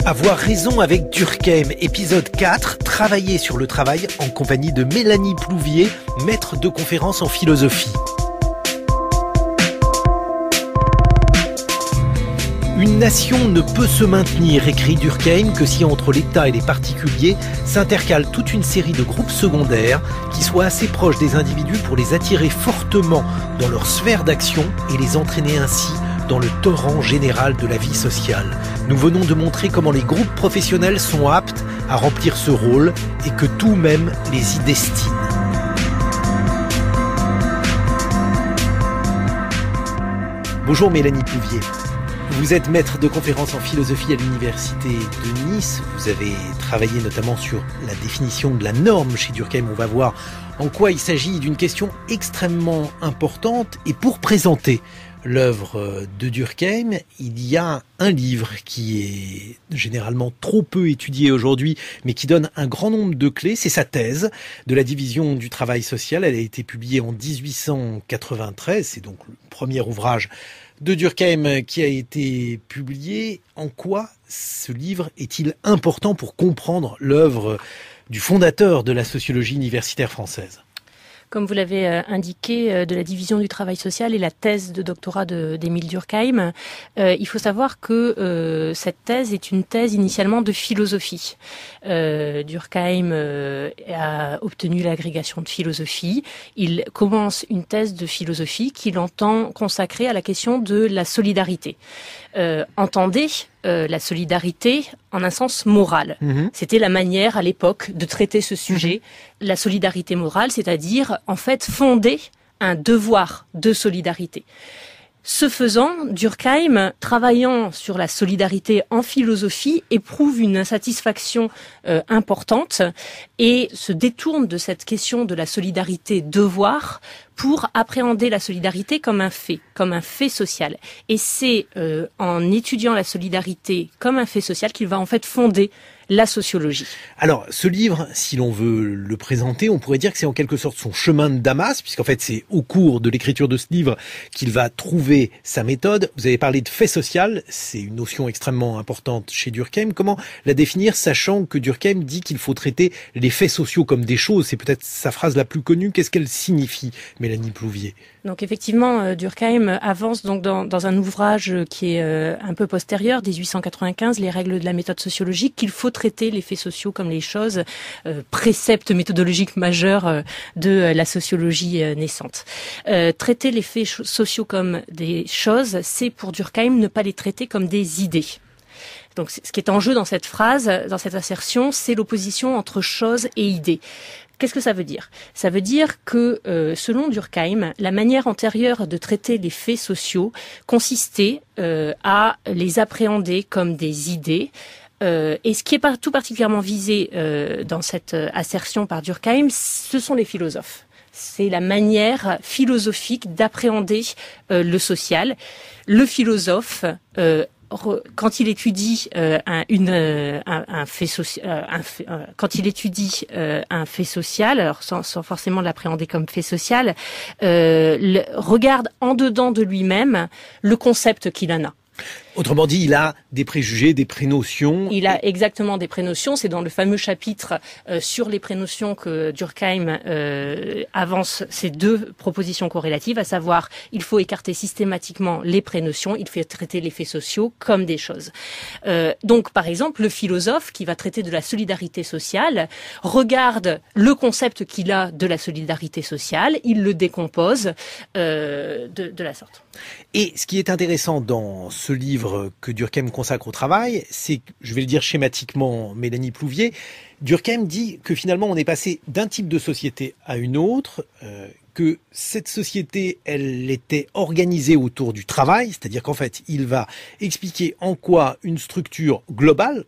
Avoir raison avec Durkheim, épisode 4, travailler sur le travail en compagnie de Mélanie Plouvier, maître de conférences en philosophie. Une nation ne peut se maintenir, écrit Durkheim, que si entre l'État et les particuliers s'intercale toute une série de groupes secondaires qui soient assez proches des individus pour les attirer fortement dans leur sphère d'action et les entraîner ainsi dans le torrent général de la vie sociale. Nous venons de montrer comment les groupes professionnels sont aptes à remplir ce rôle et que tout même les y destine. Bonjour Mélanie Plouvier. Vous êtes maître de conférences en philosophie à l'université de Nice. Vous avez travaillé notamment sur la définition de la norme chez Durkheim. On va voir en quoi il s'agit d'une question extrêmement importante. Et pour présenter l'œuvre de Durkheim, il y a un livre qui est généralement trop peu étudié aujourd'hui, mais qui donne un grand nombre de clés. C'est sa thèse de la division du travail social. Elle a été publiée en 1893. C'est donc le premier ouvrage de Durkheim qui a été publié. En quoi ce livre est-il important pour comprendre l'œuvre du fondateur de la sociologie universitaire française ? Comme vous l'avez indiqué, de la division du travail social et la thèse de doctorat d'Émile Durkheim, il faut savoir que cette thèse est une thèse initialement de philosophie. Durkheim a obtenu l'agrégation de philosophie. Il commence une thèse de philosophie qu'il entend consacrer à la question de la solidarité. Entendez la solidarité en un sens moral. C'était la manière à l'époque de traiter ce sujet. La solidarité morale, c'est-à-dire en fait fonder un devoir de solidarité. Ce faisant, Durkheim, travaillant sur la solidarité en philosophie, éprouve une insatisfaction importante et se détourne de cette question de la solidarité devoir pour appréhender la solidarité comme un fait social. Et c'est en étudiant la solidarité comme un fait social qu'il va en fait fonder la sociologie. Alors, ce livre, si l'on veut le présenter, on pourrait dire que c'est en quelque sorte son chemin de Damas, puisqu'en fait, c'est au cours de l'écriture de ce livre qu'il va trouver sa méthode. Vous avez parlé de fait social, c'est une notion extrêmement importante chez Durkheim. Comment la définir, sachant que Durkheim dit qu'il faut traiter les faits sociaux comme des choses? C'est peut-être sa phrase la plus connue. Qu'est-ce qu'elle signifie, Mélanie Plouvier? Donc effectivement, Durkheim avance donc dans un ouvrage qui est un peu postérieur, 1895, les règles de la méthode sociologique, qu'il faut traiter les faits sociaux comme les choses, précepte méthodologique majeur de la sociologie naissante. Traiter les faits sociaux comme des choses, c'est pour Durkheim ne pas les traiter comme des idées. Donc ce qui est en jeu dans cette phrase, dans cette assertion, c'est l'opposition entre chose et idée. Qu'est-ce que ça veut dire? Ça veut dire que, selon Durkheim, la manière antérieure de traiter les faits sociaux consistait à les appréhender comme des idées. Et ce qui est tout particulièrement visé dans cette assertion par Durkheim, ce sont les philosophes. C'est la manière philosophique d'appréhender le social. Le philosophe quand il étudie un fait social, alors sans forcément l'appréhender comme fait social, regarde en dedans de lui-même le concept qu'il en a. Autrement dit, il a des préjugés, des prénotions. Il a exactement des prénotions. C'est dans le fameux chapitre sur les prénotions que Durkheim avance ces deux propositions corrélatives, à savoir, il faut écarter systématiquement les prénotions, il faut traiter les faits sociaux comme des choses. Donc, par exemple, le philosophe qui va traiter de la solidarité sociale regarde le concept qu'il a de la solidarité sociale, il le décompose de la sorte. Et ce qui est intéressant dans ce livre que Durkheim consacre au travail, c'est, je vais le dire schématiquement, Mélanie Plouvier, Durkheim dit que finalement on est passé d'un type de société à une autre, que cette société, elle était organisée autour du travail, c'est-à-dire qu'en fait, il va expliquer en quoi une structure globale,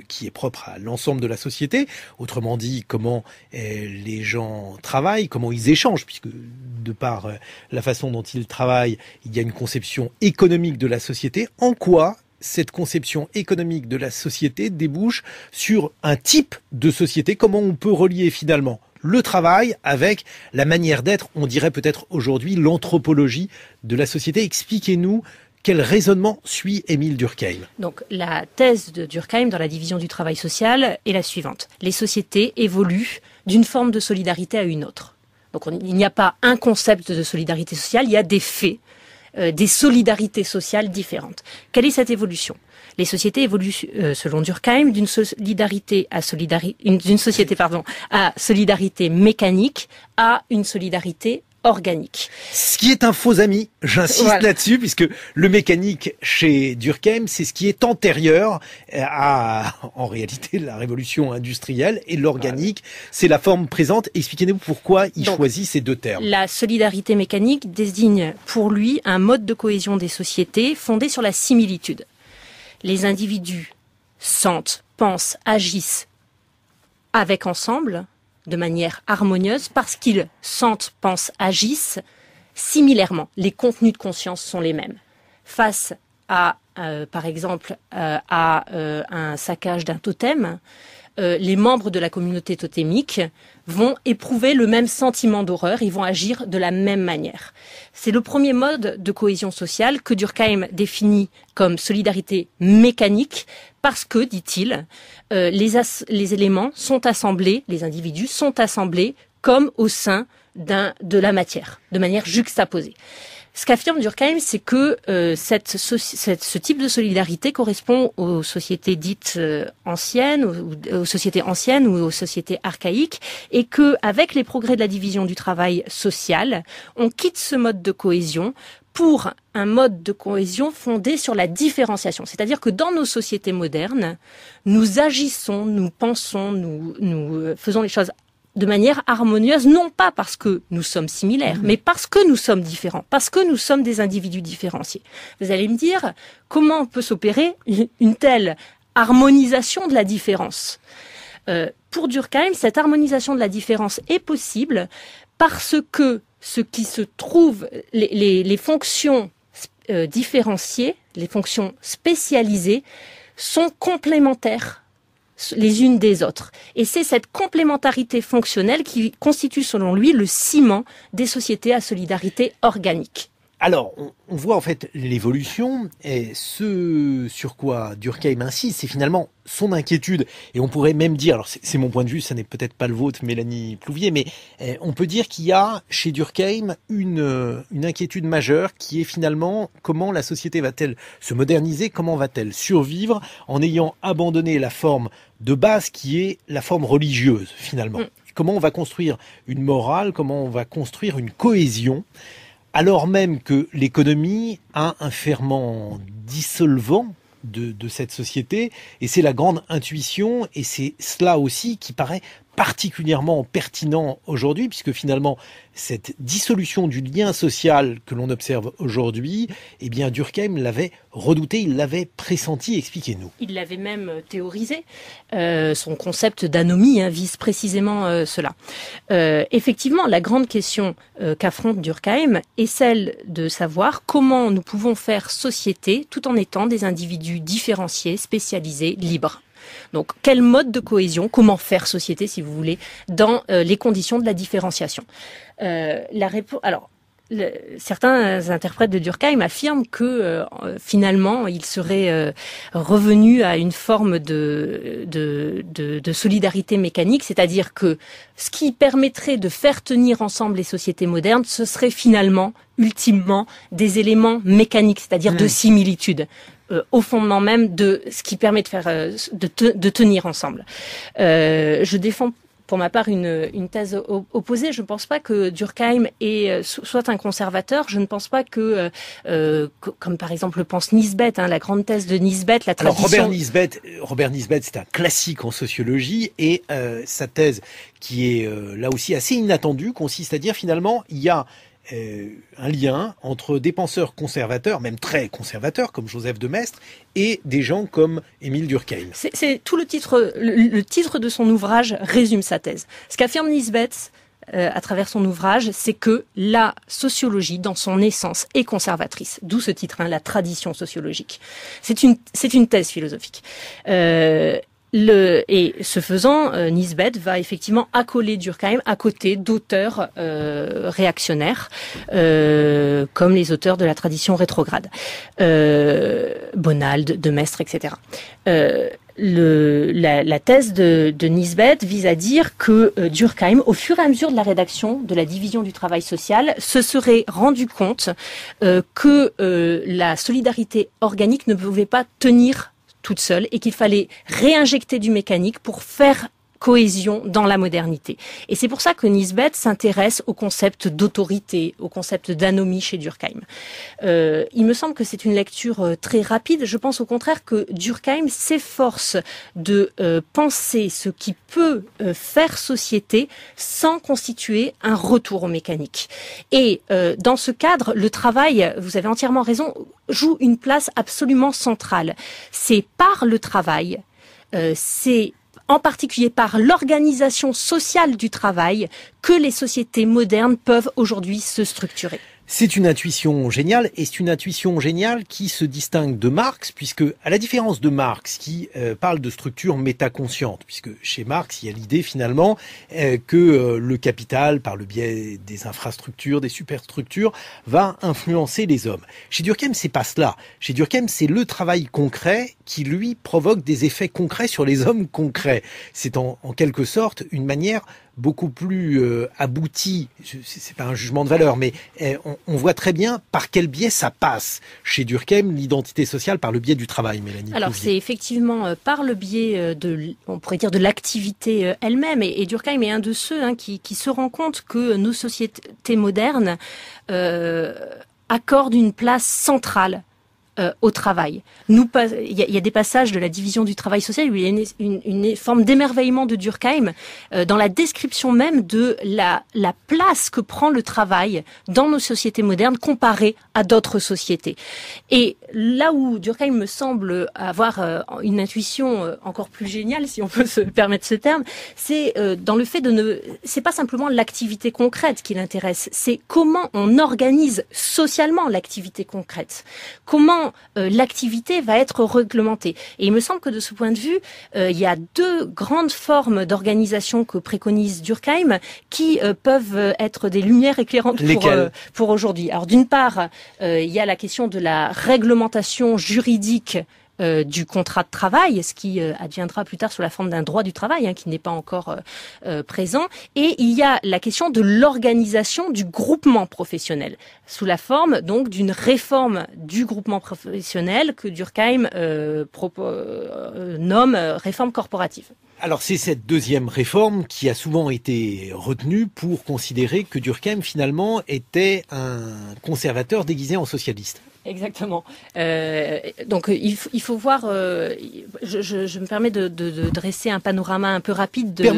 qui est propre à l'ensemble de la société, autrement dit comment les gens travaillent, comment ils échangent, puisque de par la façon dont ils travaillent, il y a une conception économique de la société, en quoi cette conception économique de la société débouche sur un type de société, comment on peut relier finalement le travail avec la manière d'être, on dirait peut-être aujourd'hui l'anthropologie de la société. Expliquez-nous quel raisonnement suit Émile Durkheim. Donc la thèse de Durkheim dans la division du travail social est la suivante. Les sociétés évoluent d'une forme de solidarité à une autre. Donc il n'y a pas un concept de solidarité sociale, il y a des faits, des solidarités sociales différentes. Quelle est cette évolution ? Les sociétés évoluent, selon Durkheim, d'une société à solidarité mécanique à une solidarité organique. Ce qui est un faux ami, j'insiste là-dessus, puisque le mécanique chez Durkheim, c'est ce qui est antérieur à, en réalité, la révolution industrielle, et l'organique, c'est la forme présente. Expliquez-nous pourquoi il choisit ces deux termes. La solidarité mécanique désigne pour lui un mode de cohésion des sociétés fondé sur la similitude. Les individus sentent, pensent, agissent avec ensemble, de manière harmonieuse, parce qu'ils sentent, pensent, agissent similairement. Les contenus de conscience sont les mêmes. Face à, par exemple, à un saccage d'un totem, les membres de la communauté totémique vont éprouver le même sentiment d'horreur, ils vont agir de la même manière. C'est le premier mode de cohésion sociale que Durkheim définit comme solidarité mécanique, parce que, dit-il, les éléments sont assemblés, les individus sont assemblés comme au sein de la matière, de manière juxtaposée. Ce qu'affirme Durkheim, c'est que ce type de solidarité correspond aux sociétés dites anciennes, aux sociétés anciennes ou aux sociétés archaïques, et que, avec les progrès de la division du travail social, on quitte ce mode de cohésion pour un mode de cohésion fondé sur la différenciation. C'est-à-dire que dans nos sociétés modernes, nous agissons, nous pensons, nous faisons les choses de manière harmonieuse, non pas parce que nous sommes similaires, mais parce que nous sommes différents, parce que nous sommes des individus différenciés. Vous allez me dire, comment peut s'opérer une telle harmonisation de la différence ? Pour Durkheim, cette harmonisation de la différence est possible parce que ce qui se trouve, les fonctions différenciées, les fonctions spécialisées, sont complémentaires les unes des autres. Et c'est cette complémentarité fonctionnelle qui constitue, selon lui, le ciment des sociétés à solidarité organique. Alors, on voit en fait l'évolution, et ce sur quoi Durkheim insiste, c'est finalement son inquiétude, et on pourrait même dire, alors c'est mon point de vue, ça n'est peut-être pas le vôtre, Mélanie Plouvier, mais on peut dire qu'il y a chez Durkheim une inquiétude majeure qui est finalement comment la société va-t-elle se moderniser, comment va-t-elle survivre en ayant abandonné la forme de base qui est la forme religieuse finalement. Comment on va construire une morale, comment on va construire une cohésion, alors même que l'économie a un ferment dissolvant de cette société, et c'est la grande intuition, et c'est cela aussi qui paraît particulièrement pertinent aujourd'hui, puisque finalement, cette dissolution du lien social que l'on observe aujourd'hui, eh bien, Durkheim l'avait redouté, il l'avait pressenti. Expliquez-nous. Il l'avait même théorisé. Son concept d'anomie vise précisément cela. Effectivement, la grande question qu'affronte Durkheim est celle de savoir comment nous pouvons faire société tout en étant des individus différenciés, spécialisés, libres. Donc, quel mode de cohésion, comment faire société, si vous voulez, dans les conditions de la différenciation. Certains interprètes de Durkheim affirment que finalement, il serait revenu à une forme de solidarité mécanique, c'est-à-dire que ce qui permettrait de faire tenir ensemble les sociétés modernes, ce serait finalement, ultimement, des éléments mécaniques, c'est-à-dire de similitude. Au fondement même de ce qui permet de faire de tenir ensemble. Je défends pour ma part une thèse opposée. Je ne pense pas que Durkheim soit un conservateur. Je ne pense pas que comme par exemple le pense Nisbet, la grande thèse de Nisbet, la tradition. Alors Robert Nisbet, c'est un classique en sociologie, et sa thèse qui est là aussi assez inattendue consiste à dire finalement il y a un lien entre des penseurs conservateurs, même très conservateurs, comme Joseph de Maistre, et des gens comme Émile Durkheim. C'est tout le titre de son ouvrage résume sa thèse. Ce qu'affirme Nisbet à travers son ouvrage, c'est que la sociologie, dans son essence, est conservatrice. D'où ce titre, la tradition sociologique. C'est une thèse philosophique. Et ce faisant, Nisbet va effectivement accoler Durkheim à côté d'auteurs réactionnaires, comme les auteurs de la tradition rétrograde, Bonald, de Maistre, etc. La thèse de Nisbet vise à dire que Durkheim, au fur et à mesure de la rédaction de la division du travail social, se serait rendu compte que la solidarité organique ne pouvait pas tenir toute seule et qu'il fallait réinjecter du mécanique pour faire cohésion dans la modernité. Et c'est pour ça que Nisbet s'intéresse au concept d'autorité, au concept d'anomie chez Durkheim. Il me semble que c'est une lecture très rapide. Je pense au contraire que Durkheim s'efforce de penser ce qui peut faire société sans constituer un retour au mécanique. Et dans ce cadre, le travail, vous avez entièrement raison, joue une place absolument centrale. C'est par le travail, c'est en particulier par l'organisation sociale du travail, que les sociétés modernes peuvent aujourd'hui se structurer. C'est une intuition géniale, et c'est une intuition géniale qui se distingue de Marx, puisque, à la différence de Marx, qui parle de structure métaconsciente, puisque chez Marx, il y a l'idée finalement que le capital, par le biais des infrastructures, des superstructures, va influencer les hommes. Chez Durkheim, c'est pas cela. Chez Durkheim, c'est le travail concret qui, lui, provoque des effets concrets sur les hommes concrets. C'est en quelque sorte une manière beaucoup plus abouti, c'est pas un jugement de valeur, mais on voit très bien par quel biais ça passe chez Durkheim, l'identité sociale, par le biais du travail, Mélanie. Alors c'est effectivement par le biais on pourrait dire de l'activité elle-même, et Durkheim est un de ceux qui se rend compte que nos sociétés modernes accordent une place centrale au travail. Il y a des passages de la division du travail social où il y a une forme d'émerveillement de Durkheim dans la description même de la place que prend le travail dans nos sociétés modernes comparée à d'autres sociétés. Et là où Durkheim me semble avoir une intuition encore plus géniale, si on peut se permettre ce terme, c'est dans le fait c'est pas simplement l'activité concrète qui l'intéresse, c'est comment on organise socialement l'activité concrète. Comment l'activité va être réglementée. Et il me semble que de ce point de vue, il y a deux grandes formes d'organisation que préconise Durkheim qui peuvent être des lumières éclairantes pour aujourd'hui. Alors d'une part, il y a la question de la réglementation juridique du contrat de travail, ce qui adviendra plus tard sous la forme d'un droit du travail, qui n'est pas encore présent. Et il y a la question de l'organisation du groupement professionnel, sous la forme donc d'une réforme du groupement professionnel que Durkheim nomme réforme corporative. Alors c'est cette deuxième réforme qui a souvent été retenue pour considérer que Durkheim finalement était un conservateur déguisé en socialiste. Exactement. Donc il faut voir. Je me permets de dresser un panorama un peu rapide de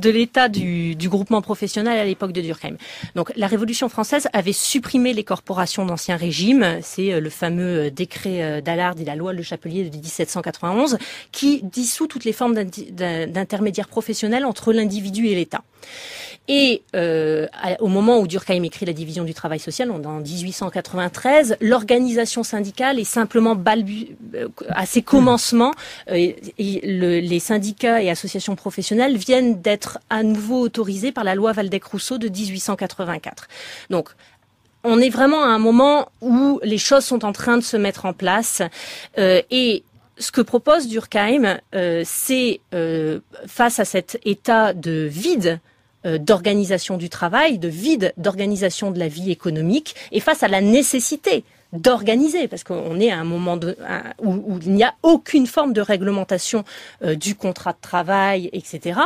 l'état du groupement professionnel à l'époque de Durkheim. Donc la Révolution française avait supprimé les corporations d'Ancien Régime. C'est le fameux décret d'Allard et la loi Le Chapelier de 1791 qui dissout toutes les formes d'intermédiaires professionnels entre l'individu et l'État. Et au moment où Durkheim écrit la division du travail social, en 1893, l'organisation syndicale est simplement à ses commencements. Les syndicats et associations professionnelles viennent d'être à nouveau autorisés par la loi Waldeck-Rousseau de 1884. Donc, on est vraiment à un moment où les choses sont en train de se mettre en place et ce que propose Durkheim, c'est face à cet état de vide d'organisation du travail, de vide d'organisation de la vie économique, et face à la nécessité d'organiser, parce qu'on est à un moment où il n'y a aucune forme de réglementation du contrat de travail, etc.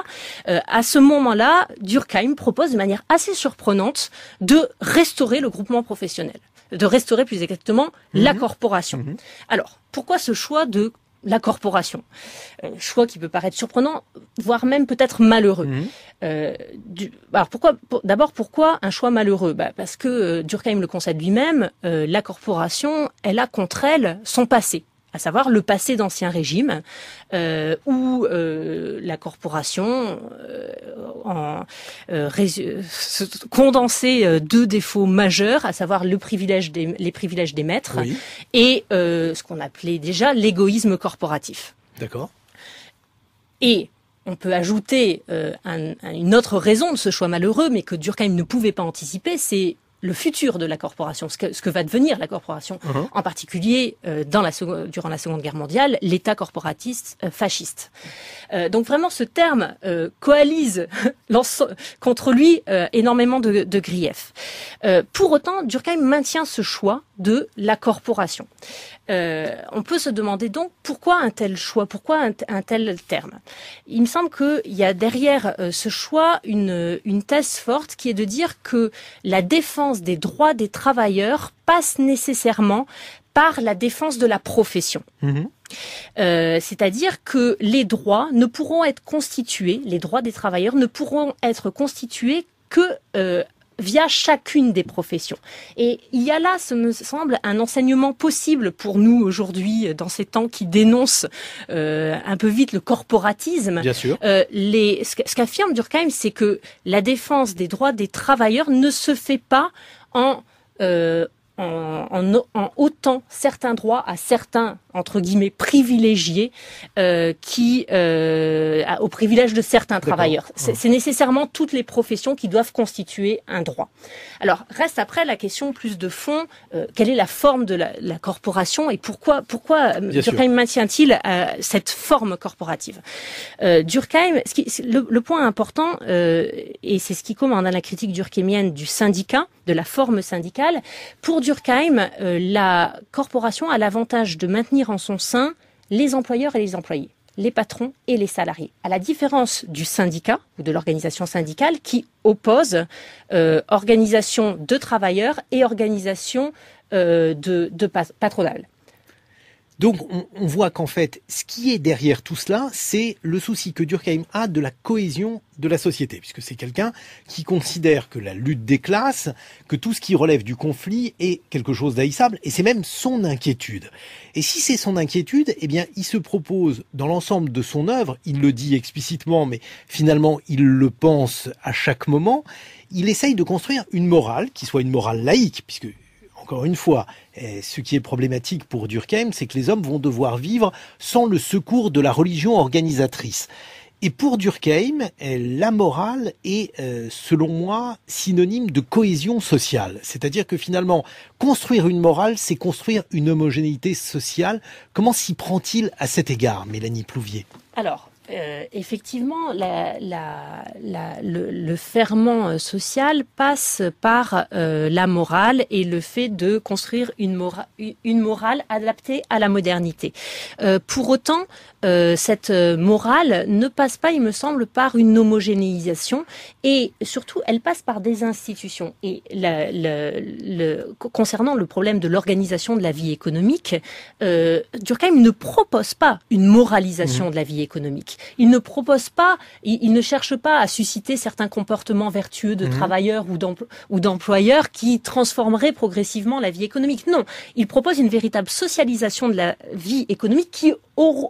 À ce moment-là, Durkheim propose de manière assez surprenante de restaurer le groupement professionnel, de restaurer plus exactement la corporation. Alors, pourquoi ce choix de la corporation? Choix qui peut paraître surprenant, voire même peut-être malheureux. Alors pourquoi un choix malheureux? Parce que Durkheim le concède lui-même, la corporation, elle a contre elle son passé, à savoir le passé d'Ancien Régime, où la corporation condensait deux défauts majeurs, à savoir les privilèges des maîtres et ce qu'on appelait déjà l'égoïsme corporatif. D'accord. Et on peut ajouter une autre raison de ce choix malheureux, mais que Durkheim ne pouvait pas anticiper, c'est le futur de la corporation, ce que va devenir la corporation, en particulier durant la Seconde Guerre mondiale, l'État corporatiste fasciste. Donc vraiment, ce terme coalise contre lui énormément de griefs. Pour autant, Durkheim maintient ce choix de la corporation. On peut se demander donc pourquoi un tel choix, pourquoi un tel terme. Il me semble qu'il y a derrière ce choix une thèse forte qui est de dire que la défense des droits des travailleurs passe nécessairement par la défense de la profession. C'est-à-dire que les droits ne pourront être constitués, les droits des travailleurs ne pourront être constitués que via chacune des professions. Et il y a là, ce me semble, un enseignement possible pour nous aujourd'hui, dans ces temps qui dénoncent un peu vite le corporatisme. Bien sûr. Ce qu'affirme Durkheim, c'est que la défense des droits des travailleurs ne se fait pas en ôtant certains droits à certains, entre guillemets, privilégiés au privilège de certains travailleurs. C'est nécessairement toutes les professions qui doivent constituer un droit. Alors, reste après la question plus de fond, quelle est la forme de la corporation et pourquoi Durkheim maintient-il cette forme corporative? Durkheim, le point important, et c'est ce qui commande la critique durkheimienne du syndicat, de la forme syndicale, pour Durkheim, la corporation a l'avantage de maintenir en son sein les employeurs et les employés, les patrons et les salariés. À la différence du syndicat ou de l'organisation syndicale qui oppose organisation de travailleurs et organisation patronale. Donc, on voit qu'en fait, ce qui est derrière tout cela, c'est le souci que Durkheim a de la cohésion de la société, puisque c'est quelqu'un qui considère que la lutte des classes, que tout ce qui relève du conflit est quelque chose d'haïssable, et c'est même son inquiétude. Et si c'est son inquiétude, eh bien, il se propose, dans l'ensemble de son œuvre, il le dit explicitement, mais finalement, il le pense à chaque moment, il essaye de construire une morale, qui soit une morale laïque, puisque encore une fois, ce qui est problématique pour Durkheim, c'est que les hommes vont devoir vivre sans le secours de la religion organisatrice. Et pour Durkheim, la morale est, selon moi, synonyme de cohésion sociale. C'est-à-dire que finalement, construire une morale, c'est construire une homogénéité sociale. Comment s'y prend-il à cet égard, Mélanie Plouvier ? Alors, effectivement, le ferment social passe par la morale et le fait de construire une morale adaptée à la modernité. Pour autant, cette morale ne passe pas, il me semble, par une homogénéisation et surtout, elle passe par des institutions. Et concernant le problème de l'organisation de la vie économique, Durkheim ne propose pas une moralisation de la vie économique. Il ne propose pas, il ne cherche pas à susciter certains comportements vertueux de travailleurs ou d'employeurs qui transformeraient progressivement la vie économique. Non, il propose une véritable socialisation de la vie économique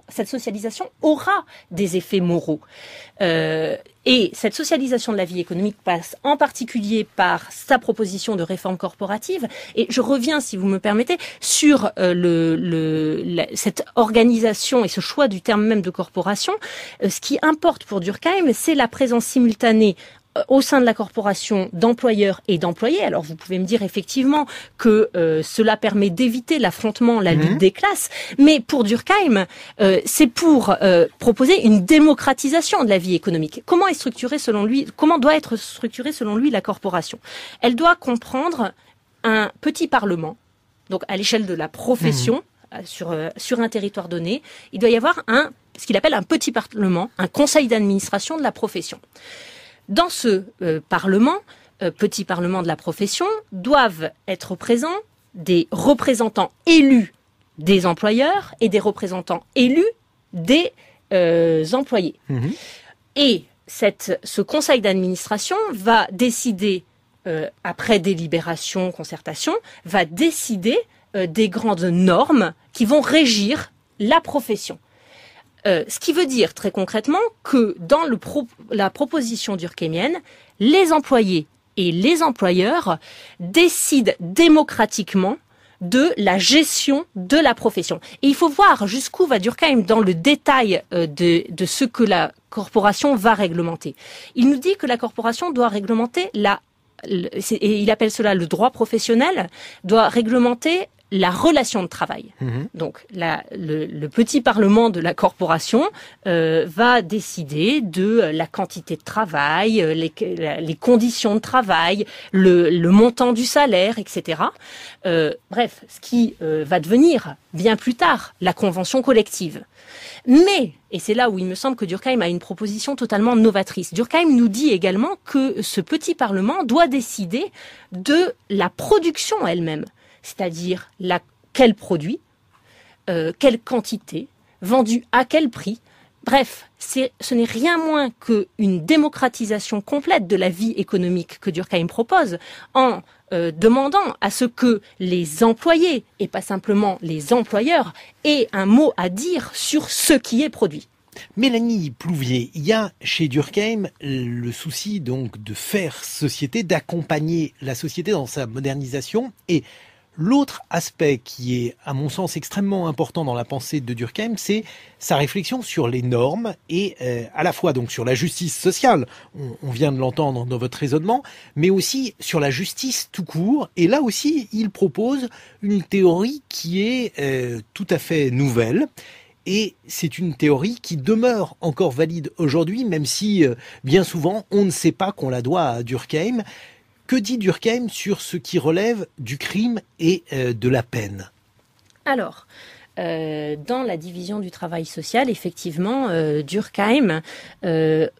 cette socialisation aura des effets moraux. Et cette socialisation de la vie économique passe en particulier par sa proposition de réforme corporative. Et je reviens, si vous me permettez, sur cette organisation et ce choix du terme même de corporation. Ce qui importe pour Durkheim, c'est la présence simultanée au sein de la corporation d'employeurs et d'employés. Alors vous pouvez me dire effectivement que cela permet d'éviter l'affrontement, la lutte des classes, mais pour Durkheim, c'est pour proposer une démocratisation de la vie économique. Comment doit être structurée selon lui la corporation? Elle doit comprendre un petit parlement, donc à l'échelle de la profession, sur un territoire donné. Il doit y avoir ce qu'il appelle un petit parlement, un conseil d'administration de la profession. Dans ce parlement, petit parlement de la profession, doivent être présents des représentants élus des employeurs et des représentants élus des employés. Et ce conseil d'administration va décider, après délibération, concertation, va décider des grandes normes qui vont régir la profession. Ce qui veut dire très concrètement que dans la proposition durkheimienne, les employés et les employeurs décident démocratiquement de la gestion de la profession. Et il faut voir jusqu'où va Durkheim dans le détail de ce que la corporation va réglementer. Il nous dit que la corporation doit réglementer et il appelle cela le droit professionnel, doit réglementer la relation de travail. Donc, le petit parlement de la corporation va décider de la quantité de travail, les conditions de travail, le montant du salaire, etc. Bref, ce qui va devenir bien plus tard la convention collective. Mais, et c'est là où il me semble que Durkheim a une proposition totalement novatrice, Durkheim nous dit également que ce petit parlement doit décider de la production elle-même. C'est-à-dire quel produit, quelle quantité, vendu à quel prix. Bref, ce n'est rien moins qu'une démocratisation complète de la vie économique que Durkheim propose en demandant à ce que les employés, et pas simplement les employeurs, aient un mot à dire sur ce qui est produit. Mélanie Plouvier, il y a chez Durkheim le souci donc de faire société, d'accompagner la société dans sa modernisation, et l'autre aspect qui est, à mon sens, extrêmement important dans la pensée de Durkheim, c'est sa réflexion sur les normes et à la fois donc sur la justice sociale, on vient de l'entendre dans votre raisonnement, mais aussi sur la justice tout court. Et là aussi, il propose une théorie qui est tout à fait nouvelle. Et c'est une théorie qui demeure encore valide aujourd'hui, même si bien souvent on ne sait pas qu'on la doit à Durkheim. Que dit Durkheim sur ce qui relève du crime et de la peine ? Alors, dans la division du travail social, effectivement, Durkheim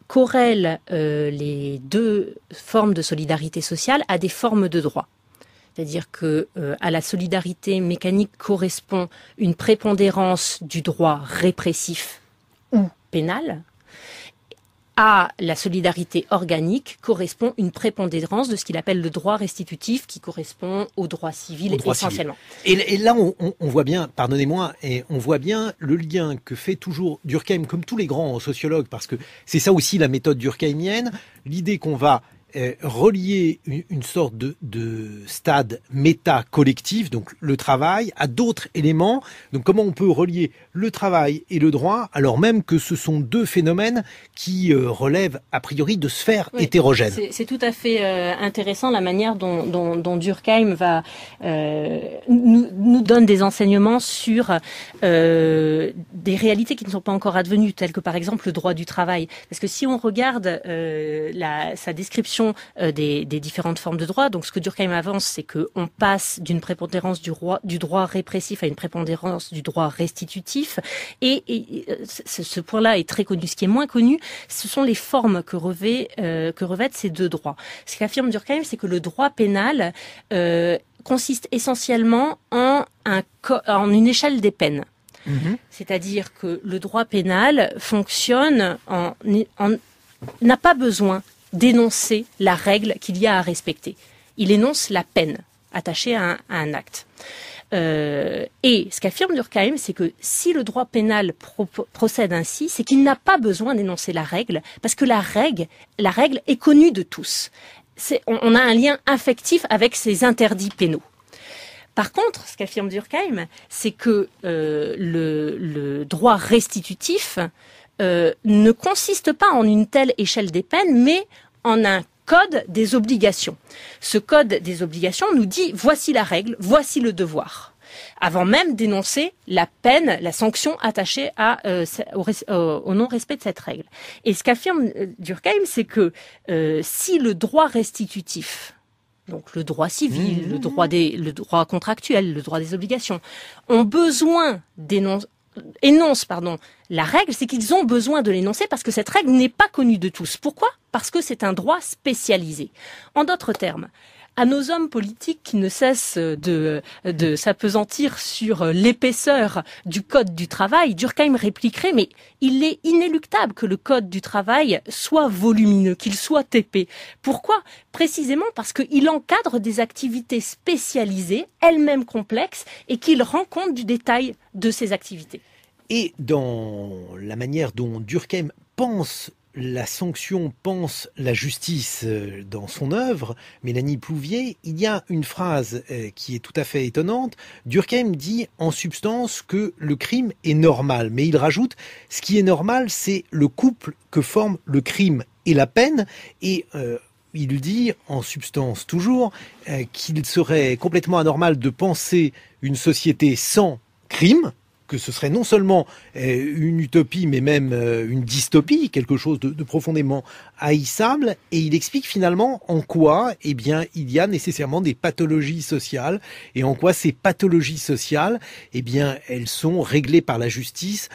corrèle les deux formes de solidarité sociale à des formes de droit. C'est-à-dire que à la solidarité mécanique correspond une prépondérance du droit répressif ou pénal. À la solidarité organique correspond une prépondérance de ce qu'il appelle le droit restitutif, qui correspond au droit civil essentiellement. Et là, on voit bien, pardonnez-moi, et on voit bien le lien que fait toujours Durkheim, comme tous les grands sociologues, parce que c'est ça aussi la méthode durkheimienne, l'idée qu'on va relier une sorte de stade méta-collectif, donc le travail, à d'autres éléments. Donc comment on peut relier le travail et le droit, alors même que ce sont deux phénomènes qui relèvent a priori de sphères hétérogènes. C'est tout à fait intéressant la manière dont Durkheim va nous donne des enseignements sur des réalités qui ne sont pas encore advenues, telles que par exemple le droit du travail. Parce que si on regarde sa description des différentes formes de droit. Donc, ce que Durkheim avance, c'est qu'on passe d'une prépondérance du droit répressif à une prépondérance du droit restitutif. Et ce point-là est très connu. Ce qui est moins connu, ce sont les formes que revêtent ces deux droits. Ce qu'affirme Durkheim, c'est que le droit pénal consiste essentiellement en une échelle des peines. C'est-à-dire que le droit pénal fonctionne n'a pas besoin d'énoncer la règle qu'il y a à respecter. Il énonce la peine attachée à un acte. Et ce qu'affirme Durkheim, c'est que si le droit pénal procède ainsi, c'est qu'il n'a pas besoin d'énoncer la règle, parce que la règle est connue de tous. On a un lien affectif avec ces interdits pénaux. Par contre, ce qu'affirme Durkheim, c'est que le droit restitutif ne consiste pas en une telle échelle des peines, mais en un code des obligations. Ce code des obligations nous dit voici la règle, voici le devoir, avant même d'énoncer la peine, la sanction attachée au non-respect de cette règle. Et ce qu'affirme Durkheim, c'est que si le droit restitutif, donc le droit civil, le droit contractuel, le droit des obligations, ont besoin énonce la règle, c'est qu'ils ont besoin de l'énoncer parce que cette règle n'est pas connue de tous. Pourquoi ? Parce que c'est un droit spécialisé. En d'autres termes, à nos hommes politiques qui ne cessent de s'appesantir sur l'épaisseur du code du travail, Durkheim répliquerait, mais il est inéluctable que le code du travail soit volumineux, qu'il soit épais. Pourquoi ? Précisément parce qu'il encadre des activités spécialisées, elles-mêmes complexes, et qu'il rend compte du détail de ces activités. Et dans la manière dont Durkheim pense la sanction pense la justice dans son œuvre, Mélanie Plouvier, il y a une phrase qui est tout à fait étonnante. Durkheim dit en substance que le crime est normal, mais il rajoute ce qui est normal, c'est le couple que forment le crime et la peine, et il dit en substance toujours qu'il serait complètement anormal de penser une société sans crime, que ce serait non seulement une utopie, mais même une dystopie, quelque chose de profondément haïssable. Et il explique finalement en quoi, il y a nécessairement des pathologies sociales, et en quoi ces pathologies sociales, elles sont réglées par la justice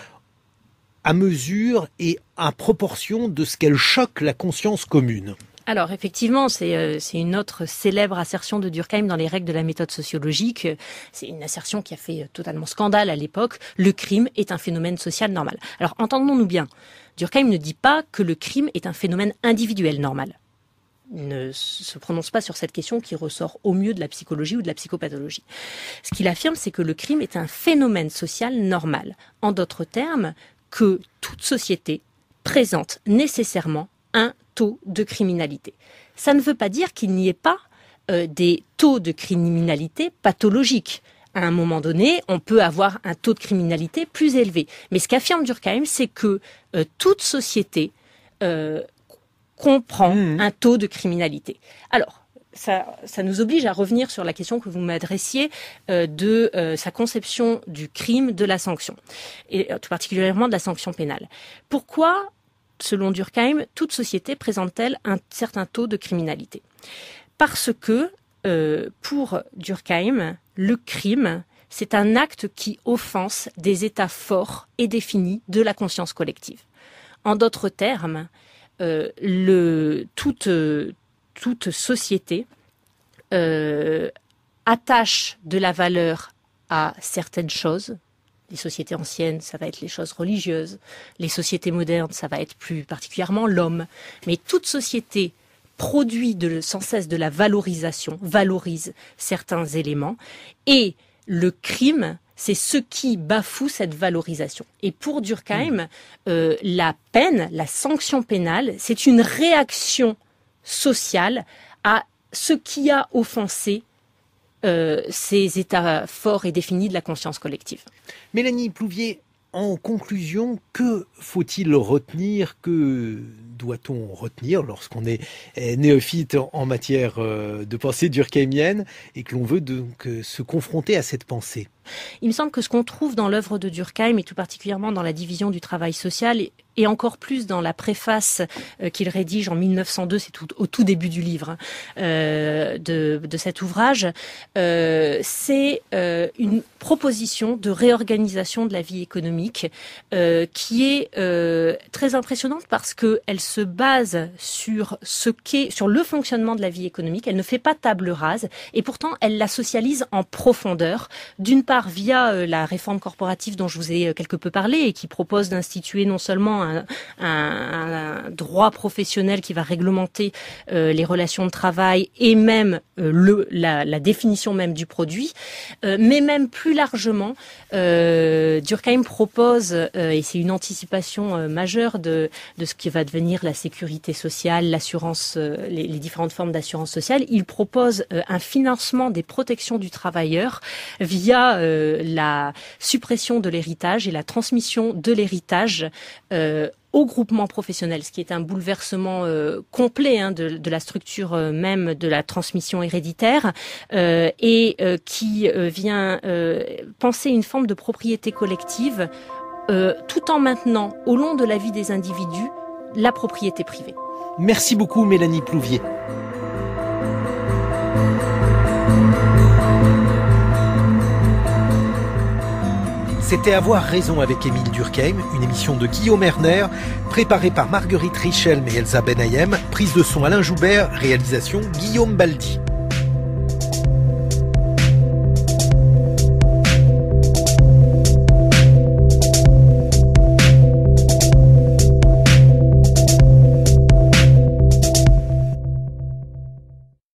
à mesure et à proportion de ce qu'elles choquent la conscience commune. Alors effectivement, c'est une autre célèbre assertion de Durkheim dans les règles de la méthode sociologique. C'est une assertion qui a fait totalement scandale à l'époque. Le crime est un phénomène social normal. Alors entendons-nous bien, Durkheim ne dit pas que le crime est un phénomène individuel normal. Il ne se prononce pas sur cette question qui ressort au mieux de la psychologie ou de la psychopathologie. Ce qu'il affirme, c'est que le crime est un phénomène social normal. En d'autres termes, que toute société présente nécessairement un taux de criminalité. Ça ne veut pas dire qu'il n'y ait pas des taux de criminalité pathologiques. À un moment donné, on peut avoir un taux de criminalité plus élevé. Mais ce qu'affirme Durkheim, c'est que toute société comprend un taux de criminalité. Alors, ça nous oblige à revenir sur la question que vous m'adressiez de sa conception du crime, de la sanction, et tout particulièrement de la sanction pénale. Pourquoi, selon Durkheim, toute société présente-t-elle un certain taux de criminalité? Parce que, pour Durkheim, le crime, c'est un acte qui offense des états forts et définis de la conscience collective. En d'autres termes, toute société attache de la valeur à certaines choses. Les sociétés anciennes, ça va être les choses religieuses. Les sociétés modernes, ça va être plus particulièrement l'homme. Mais toute société produit sans cesse de la valorisation, valorise certains éléments. Et le crime, c'est ce qui bafoue cette valorisation. Et pour Durkheim, la peine, la sanction pénale, c'est une réaction sociale à ce qui a offensé ces états forts et définis de la conscience collective. Mélanie Plouvier, en conclusion, que faut-il retenir, que doit-on retenir lorsqu'on est néophyte en matière de pensée durkheimienne et que l'on veut donc se confronter à cette pensée? Il me semble que ce qu'on trouve dans l'œuvre de Durkheim, et tout particulièrement dans la division du travail social, et encore plus dans la préface qu'il rédige en 1902, c'est au tout début du livre de cet ouvrage, c'est une proposition de réorganisation de la vie économique qui est très impressionnante parce qu'elle se base sur le fonctionnement de la vie économique. Elle ne fait pas table rase et pourtant elle la socialise en profondeur. D'une part via la réforme corporative dont je vous ai quelque peu parlé et qui propose d'instituer non seulement un droit professionnel qui va réglementer les relations de travail et même la définition même du produit, mais même plus largement, Durkheim propose, et c'est une anticipation majeure de ce qui va devenir la sécurité sociale, l'assurance, les différentes formes d'assurance sociale, il propose un financement des protections du travailleur via la suppression de l'héritage et la transmission de l'héritage au groupement professionnel, ce qui est un bouleversement complet de la structure même de la transmission héréditaire et qui vient penser une forme de propriété collective tout en maintenant au long de la vie des individus la propriété privée. Merci beaucoup Mélanie Plouvier. C'était Avoir raison avec Émile Durkheim, une émission de Guillaume Erner, préparée par Marguerite Richelme et Elsa Benayem, prise de son Alain Joubert, réalisation Guillaume Baldi.